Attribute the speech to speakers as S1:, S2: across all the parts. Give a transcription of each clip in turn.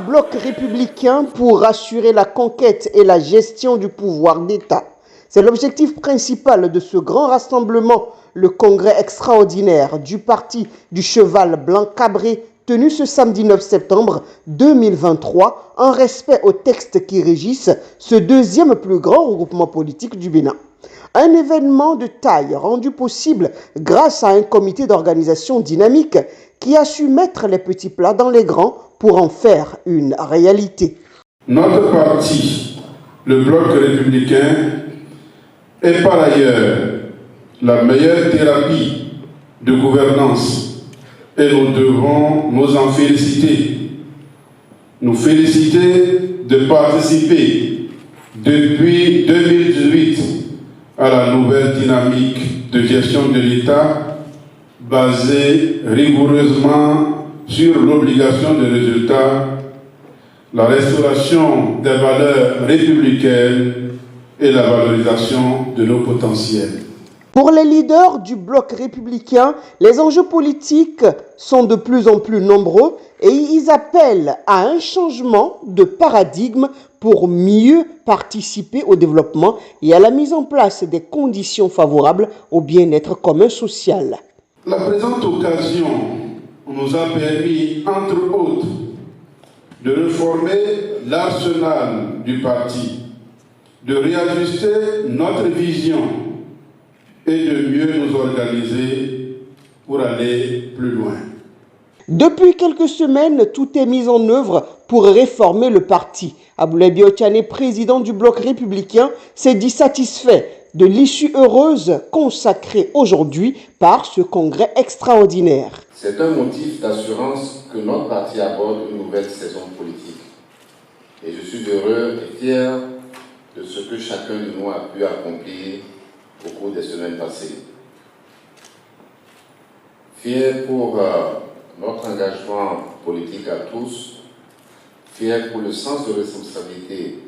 S1: bloc républicain pour assurer la conquête et la gestion du pouvoir d'État. C'est l'objectif principal de ce grand rassemblement, le congrès extraordinaire du parti du Cheval Blanc Cabré, tenu ce samedi 9 septembre 2023, en respect aux textes qui régissent ce deuxième plus grand regroupement politique du Bénin. Un événement de taille rendu possible grâce à un comité d'organisation dynamique qui a su mettre les petits plats dans les grands pour en faire une réalité.
S2: Notre parti, le Bloc républicain, est par ailleurs la meilleure thérapie de gouvernance et nous devons nous en féliciter. Nous féliciter de participer depuis 2018 à la nouvelle dynamique de gestion de l'État basée rigoureusement sur l'obligation de résultat, la restauration des valeurs républicaines et la valorisation de nos potentiels.
S1: Pour les leaders du bloc républicain, les enjeux politiques sont de plus en plus nombreux et ils appellent à un changement de paradigme pour mieux participer au développement et à la mise en place des conditions favorables au bien-être commun social.
S2: La présente occasion nous a permis, entre autres, de réformer l'arsenal du parti, de réajuster notre vision et de mieux nous organiser pour aller plus loin.
S1: Depuis quelques semaines, tout est mis en œuvre pour réformer le parti. Aboulaye Biotchane, président du bloc républicain, s'est dit satisfait de l'issue heureuse consacrée aujourd'hui par ce congrès extraordinaire.
S3: C'est un motif d'assurance que notre parti aborde une nouvelle saison politique. Et je suis heureux et fier de ce que chacun de nous a pu accomplir au cours des semaines passées. Fier pour notre engagement politique à tous, fier pour le sens de responsabilité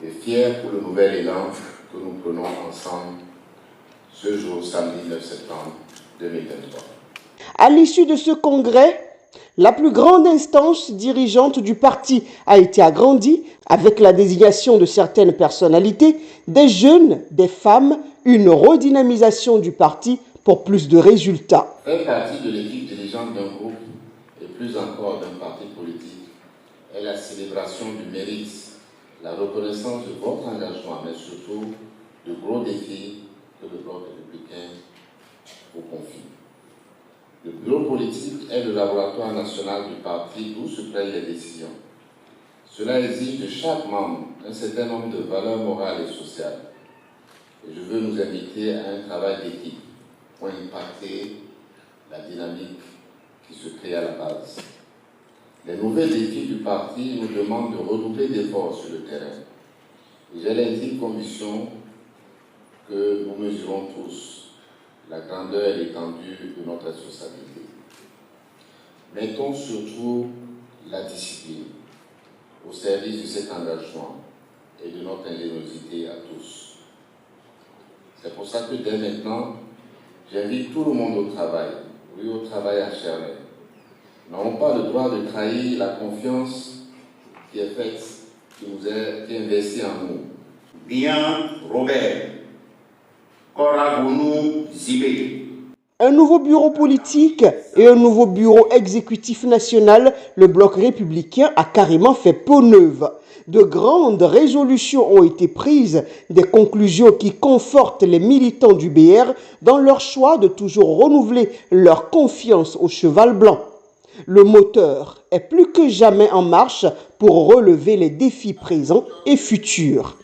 S3: et fier pour le nouvel élan que nous prenons ensemble ce jour, samedi 9 septembre 2023.
S1: À l'issue de ce congrès, la plus grande instance dirigeante du parti a été agrandie avec la désignation de certaines personnalités, des jeunes, des femmes, une redynamisation du parti pour plus de résultats.
S3: Faire partie de l'équipe dirigeante d'un groupe et plus encore d'un parti politique est la célébration du mérite, la reconnaissance de votre engagement, mais surtout de gros défis que le bloc républicain vous confie. Le bureau politique est le laboratoire national du parti où se prennent les décisions. Cela exige de chaque membre un certain nombre de valeurs morales et sociales. Et je veux nous inviter à un travail d'équipe pour impacter la dynamique qui se crée à la base. Les nouveaux défis du parti nous demandent de redoubler d'efforts sur le terrain. Et j'ai l'intime conviction que nous mesurons tous la grandeur et l'étendue de notre responsabilité. Mettons surtout la discipline au service de cet engagement et de notre ingéniosité à tous. C'est pour ça que dès maintenant, j'invite tout le monde au travail, oui, au travail acharné. Nous n'avons pas le droit de trahir la confiance qui est faite, qui est investie en nous.
S4: Bien, Robert. Koragounou Zibé.
S1: Un nouveau bureau politique et un nouveau bureau exécutif national, le bloc républicain a carrément fait peau neuve. De grandes résolutions ont été prises, des conclusions qui confortent les militants du BR dans leur choix de toujours renouveler leur confiance au cheval blanc. Le moteur est plus que jamais en marche pour relever les défis présents et futurs.